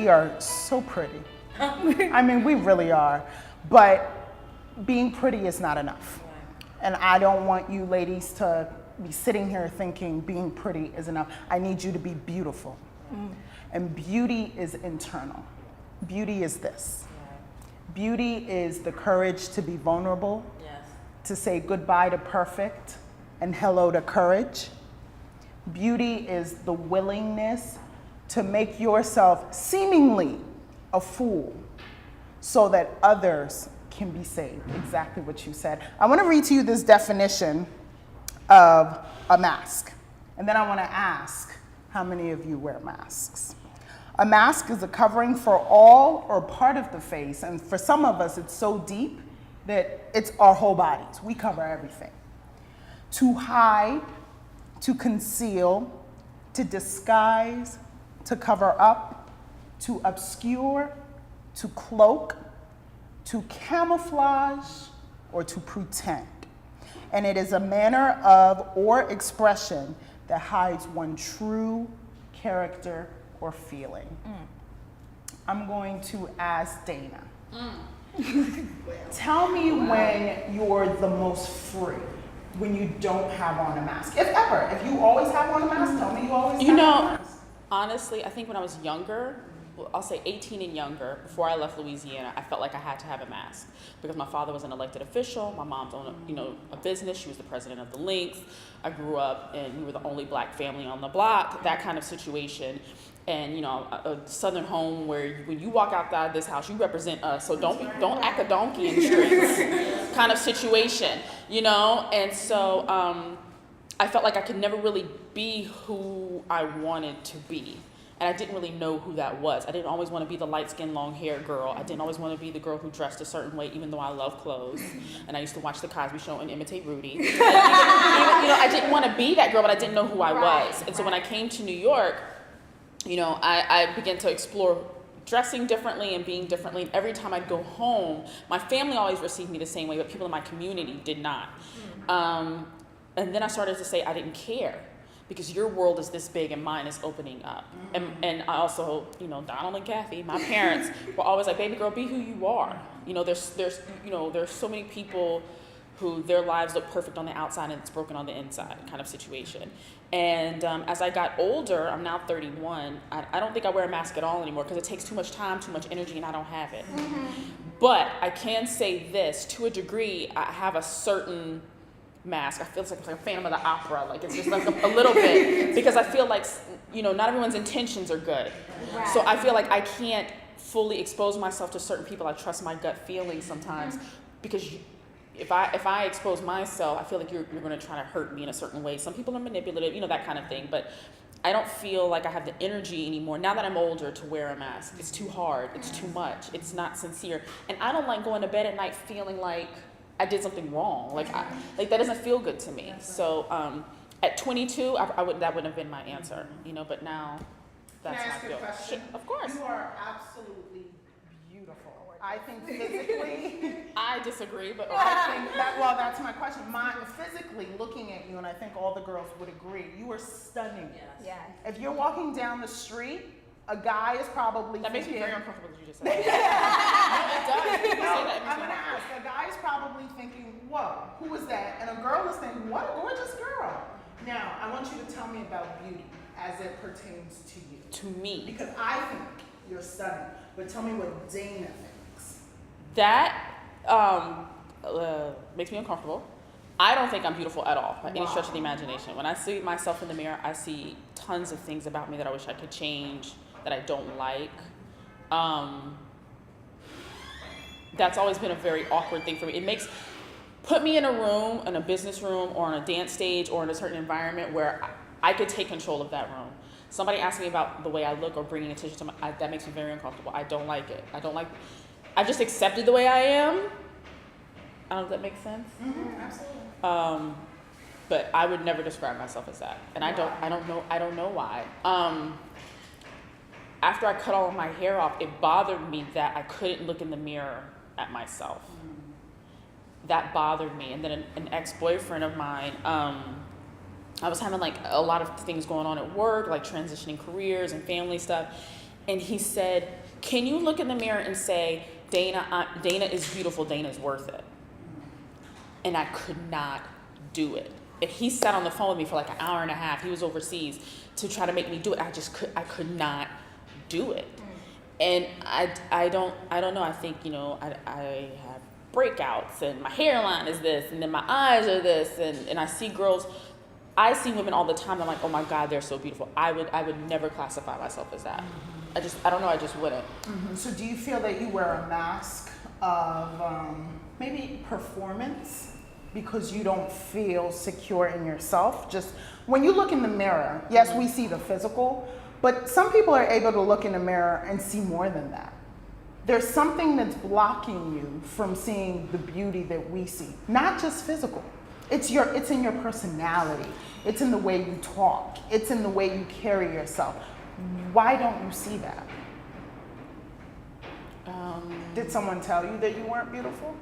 we are so pretty. I mean, we really are. But being pretty is not enough. And I don't want you ladies to be sitting here thinking being pretty is enough. I need you to be beautiful. And beauty is internal. Beauty is this. Beauty is the courage to be vulnerable, to say goodbye to perfect and hello to courage. Beauty is the willingness to make yourself seemingly a fool so that others can be saved. Exactly what you said. I want to read to you this definition of a mask. And then I want to ask how many of you wear masks. A mask is a covering for all or part of the face. And for some of us, it's so deep that it's our whole bodies. We cover everything. To hide, to conceal, to disguise, to cover up, to obscure, to cloak, to camouflage, or to pretend. And it is a manner of or expression that hides one's true character or feeling. I'm going to ask Dana. Tell me when you're the most free, when you don't have on a mask. If ever. If you always have on a mask, tell me you always have on a mask. Honestly, I think when I was younger, I'll say 18 and younger, before I left Louisiana, I felt like I had to have a mask because my father was an elected official. My mom's owned a business. She was the president of the Lynx. I grew up and we were the only black family on the block, that kind of situation. And a southern home where when you walk outside this house, you represent us. So don't act a donkey in the streets, kind of situation, And so I felt like I could never really be who I wanted to be. And I didn't really know who that was. I didn't always want to be the light-skinned, long-haired girl. I didn't always want to be the girl who dressed a certain way, even though I love clothes. And I used to watch The Cosby Show and imitate Rudy. I didn't want to be that girl, but I didn't know who I was. And so when I came to New York, I began to explore dressing differently and being differently. And every time I'd go home, my family always received me the same way, but people in my community did not. And then I started to say I didn't care, because your world is this big and mine is opening up. And I also, Donald and Kathy, my parents, were always like, baby girl, be who you are. There's so many people who their lives look perfect on the outside and it's broken on the inside kind of situation. And as I got older, I'm now 31, I don't think I wear a mask at all anymore because it takes too much time, too much energy, and I don't have it. But I can say this, to a degree, I have a certain mask. I feel like a Phantom of the Opera, like it's just like a little bit, because I feel like not everyone's intentions are good. Right. So I feel like I can't fully expose myself to certain people. I trust my gut feelings sometimes, because if I expose myself, I feel like you're going to try to hurt me in a certain way. Some people are manipulative, that kind of thing. But I don't feel like I have the energy anymore now that I'm older to wear a mask. It's too hard. It's too much. It's not sincere, and I don't like going to bed at night feeling like I did something wrong. Like that doesn't feel good to me. So at 22, that wouldn't have been my answer, But now, that's Can I ask how I you a feel. question? Of course. You are absolutely beautiful. I think physically. I disagree, but I think that's my question. Physically, looking at you, and I think all the girls would agree, you are stunning. Yes. If you're walking down the street, a guy is probably that makes me thinking, very uncomfortable that you just said that. No, it does. You say that, it makes I'm me going to ask. A guy is probably thinking, whoa, who is that? And a girl is thinking, what a gorgeous girl. Now, I want you to tell me about beauty as it pertains to you. To me. Because I think you're stunning. But tell me what Dana thinks. That makes me uncomfortable. I don't think I'm beautiful at all by any stretch of the imagination. When I see myself in the mirror, I see tons of things about me that I wish I could change, that I don't like. That's always been a very awkward thing for me. Put me in a room, in a business room, or on a dance stage, or in a certain environment where I could take control of that room. Somebody asks me about the way I look or bringing attention to that makes me very uncomfortable. I don't like it. I've just accepted the way I am. I don't know if that makes sense. Mm-hmm, absolutely. But I would never describe myself as that, and I don't know why. After I cut all of my hair off, it bothered me that I couldn't look in the mirror at myself. That bothered me. And then an ex-boyfriend of mine, I was having like a lot of things going on at work, like transitioning careers and family stuff. And he said, can you look in the mirror and say, Dana, Dana is beautiful, Dana's worth it? And I could not do it. And he sat on the phone with me for like an hour and a half. He was overseas to try to make me do it. I could not do it. And I don't know. I think, I have breakouts and my hairline is this and then my eyes are this and I see girls, I see women all the time. I'm like, oh my God, they're so beautiful. I would never classify myself as that. I don't know, I just wouldn't. So do you feel that you wear a mask of maybe performance because you don't feel secure in yourself? Just when you look in the mirror, yes, we see the physical, but some people are able to look in the mirror and see more than that. There's something that's blocking you from seeing the beauty that we see, not just physical. It's in your personality. It's in the way you talk. It's in the way you carry yourself. Why don't you see that? Did someone tell you that you weren't beautiful?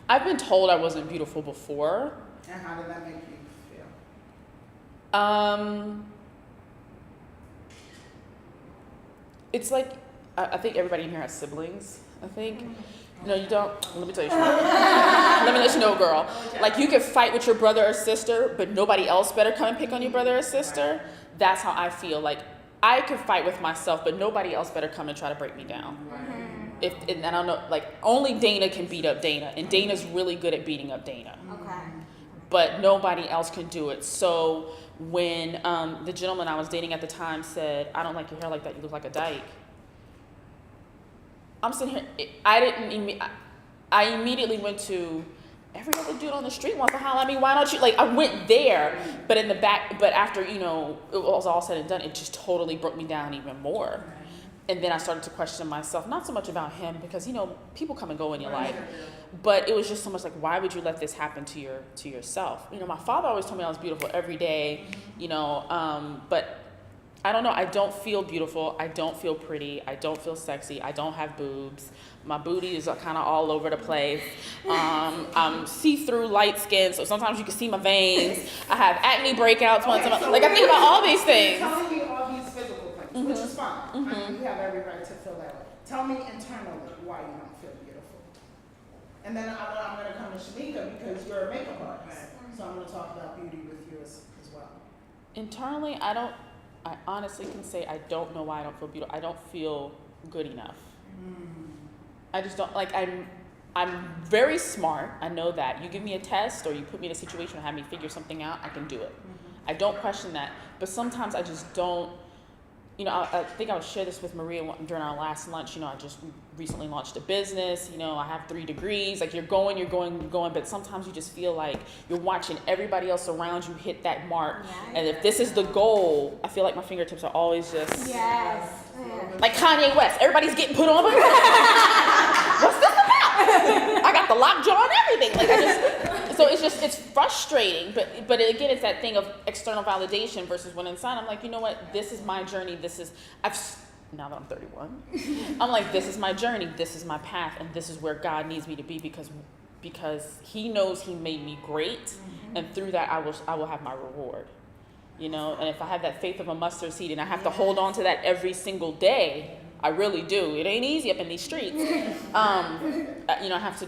I've been told I wasn't beautiful before. And how did that make you feel? It's like, I think everybody in here has siblings, I think. No, you don't. Let me tell you something. Let me let you know, girl. Like, you can fight with your brother or sister, but nobody else better come and pick on your brother or sister. That's how I feel. Like, I could fight with myself, but nobody else better come and try to break me down. And I don't know, like, only Dana can beat up Dana, and Dana's really good at beating up Dana. Okay. But nobody else can do it. So when the gentleman I was dating at the time said, I don't like your hair like that, you look like a dyke. I'm sitting here, I immediately went to, every other dude on the street wants to holler at me, why don't you, like, I went there, but in the back, but after, it was all said and done, it just totally broke me down even more. And then I started to question myself, not so much about him, because, people come and go in your life, but it was just so much like, why would you let this happen to yourself? My father always told me I was beautiful every day, but I don't know, I don't feel beautiful, I don't feel pretty, I don't feel sexy, I don't have boobs, my booty is kind of all over the place, I'm see-through light skin, so sometimes you can see my veins, I have acne breakouts once a month, I think about all these things. Telling me all these physical things, which is fine. I mean, you have every right to feel that way. Tell me internally why you don't feel beautiful. And then I'm going to come to Shamika because you're a makeup artist, so I'm going to talk about beauty with you as well. Internally, I honestly can say I don't know why I don't feel beautiful. I don't feel good enough. I just don't, I'm very smart. I know that. You give me a test or you put me in a situation and have me figure something out, I can do it. I don't question that. But sometimes I just don't, I think I would share this with Maria during our last lunch. I just recently launched a business. I have 3 degrees. Like, you're going, but sometimes you just feel like you're watching everybody else around you hit that mark. And if this is the goal, I feel like my fingertips are always just like Kanye West. Everybody's getting put on. What's this about? I got the lockjaw and everything. So it's frustrating. But again, it's that thing of external validation versus when inside I'm like, you know what? This is my journey. Now that I'm 31, I'm like, this is my journey, this is my path, and this is where God needs me to be because He knows He made me great, and through that I will have my reward, And if I have that faith of a mustard seed, and I have to hold on to that every single day, I really do. It ain't easy up in these streets. I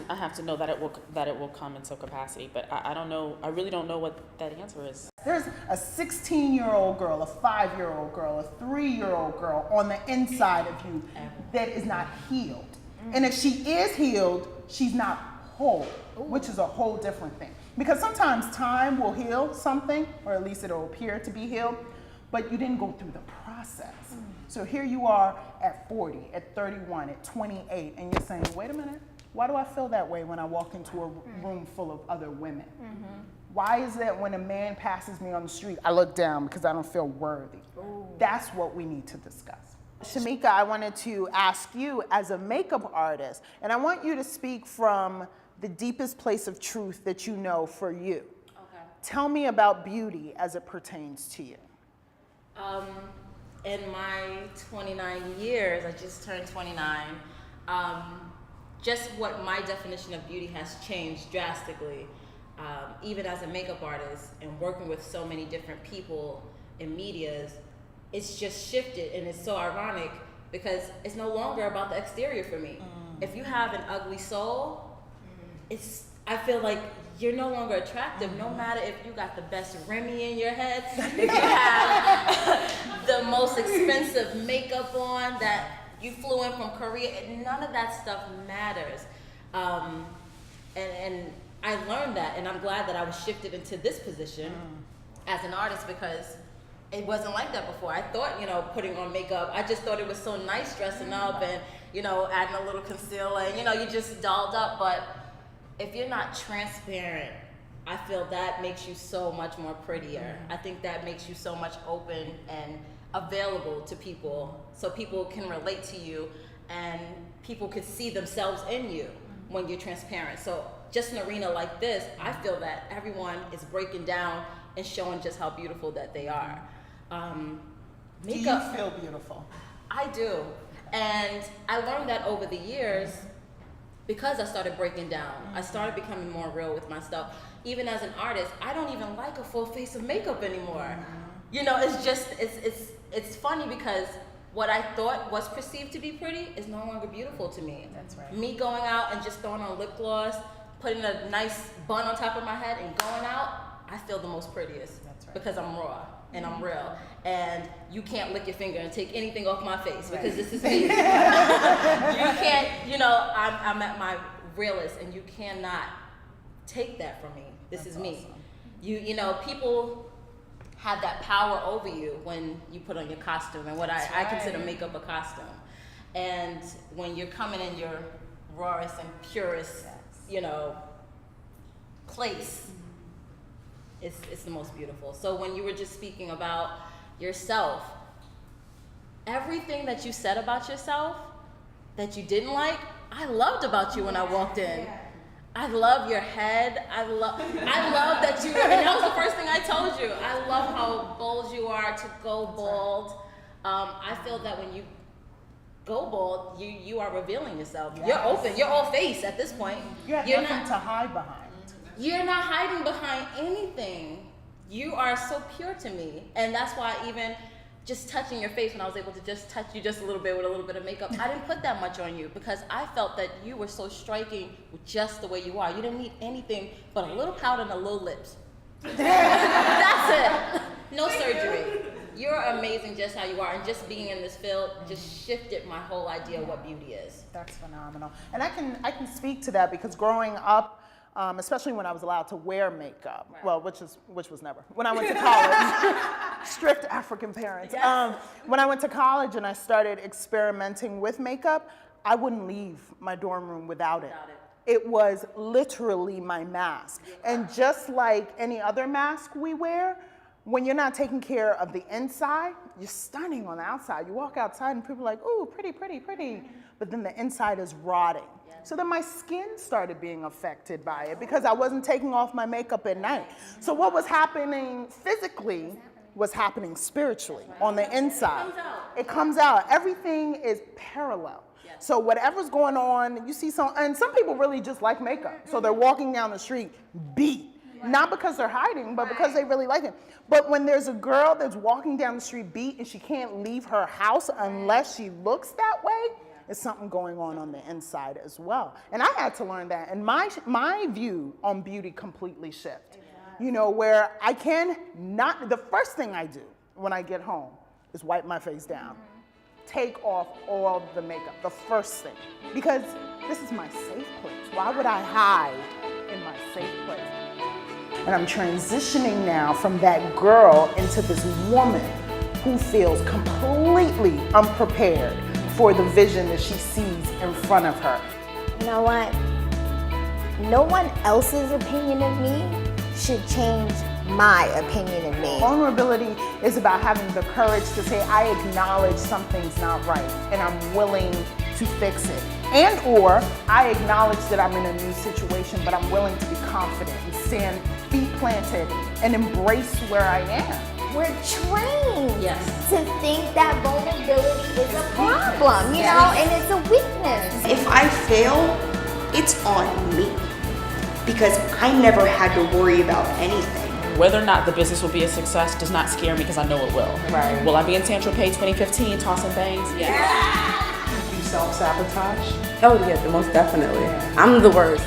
have to know that it will come in some capacity, but I don't know. I really don't know what that answer is. There's a 16-year-old girl, a 5-year-old girl, a 3-year-old girl on the inside of you that is not healed. And if she is healed, she's not whole, which is a whole different thing. Because sometimes time will heal something, or at least it'll appear to be healed, but you didn't go through the process. So here you are at 40, at 31, at 28, and you're saying, wait a minute, why do I feel that way when I walk into a room full of other women? Why is that when a man passes me on the street, I look down because I don't feel worthy? That's what we need to discuss. Shamika, I wanted to ask you as a makeup artist, and I want you to speak from the deepest place of truth that you know for you. Okay. Tell me about beauty as it pertains to you. In my 29 years, I just turned 29, just what my definition of beauty has changed drastically. Even as a makeup artist and working with so many different people in medias, it's just shifted, and it's so ironic because it's no longer about the exterior for me. If you have an ugly soul, I feel like you're no longer attractive, no matter if you got the best Remy in your head, if you have the most expensive makeup on, that you flew in from Korea, none of that stuff matters. And I learned that, and I'm glad that I was shifted into this position as an artist, because it wasn't like that before. I thought, putting on makeup, I just thought it was so nice dressing up and, adding a little concealer, and, you just dolled up. But if you're not transparent, I feel that makes you so much more prettier. I think that makes you so much open and available to people, so people can relate to you and people could see themselves in you when you're transparent. So just an arena like this, I feel that everyone is breaking down and showing just how beautiful that they are. Do you feel beautiful? I do. And I learned that over the years because I started breaking down. I started becoming more real with my stuff. Even as an artist, I don't even like a full face of makeup anymore. It's just, it's funny because what I thought was perceived to be pretty is no longer beautiful to me. That's right. Me going out and just throwing on lip gloss, putting a nice bun on top of my head and going out, I feel the most prettiest. That's right. Because I'm raw and I'm real. And you can't lick your finger and take anything off my face because this is me. You can't, I'm at my realest, and you cannot take that from me. This is me. Awesome. People have that power over you when you put on your costume, and what I consider makeup a costume. And when you're coming in your rawest and purest, place, it's the most beautiful. So when you were just speaking about yourself, everything that you said about yourself that you didn't like, I loved about you when I walked in. I love your head. I love that you, and that was the first thing I told you. I love how bold you are to go bald. I feel that when you go bald, you are revealing yourself. Yes. You're open. You're all face at this point. You're nothing to hide behind. You're not hiding behind anything. You are so pure to me, and that's why even just touching your face, when I was able to just touch you just a little bit with a little bit of makeup, I didn't put that much on you because I felt that you were so striking with just the way you are. You didn't need anything but a little powder and a little lips. That's it. No surgery. You're amazing just how you are, and just being in this field just shifted my whole idea of what beauty is. That's phenomenal. And I can speak to that because growing up, especially when I was allowed to wear makeup, well, which was never. When I went to college, strict African parents. Yes. When I went to college and I started experimenting with makeup, I wouldn't leave my dorm room without it. It was literally my mask. And just like any other mask we wear, when you're not taking care of the inside, you're stunning on the outside. You walk outside and people are like, ooh, pretty, pretty, pretty. But then the inside is rotting. So then my skin started being affected by it because I wasn't taking off my makeup at night. So what was happening physically was happening spiritually on the inside. It comes out. Everything is parallel. So whatever's going on, you see and some people really just like makeup. So they're walking down the street beat. Not because they're hiding, but because they really like it. But when there's a girl that's walking down the street beat and she can't leave her house unless she looks that way, there's something going on the inside as well. And I had to learn that. And my view on beauty completely shifted. Where I the first thing I do when I get home is wipe my face down. Take off all the makeup, the first thing. Because this is my safe place. Why would I hide in my safe place? And I'm transitioning now from that girl into this woman who feels completely unprepared for the vision that she sees in front of her. You know what? No one else's opinion of me should change my opinion of me. Vulnerability is about having the courage to say, I acknowledge something's not right and I'm willing to fix it. And or I acknowledge that I'm in a new situation, but I'm willing to be confident and stand feet planted and embrace where I am. We're trained to think that vulnerability is a weakness. problem, you know, and it's a weakness. If I fail, it's on me because I never had to worry about anything. Whether or not the business will be a success does not scare me because I know it will. Right. Will I be in Saint-Tropez 2015 tossing bangs? Yes. You self-sabotage? Oh yeah, most definitely. I'm the worst.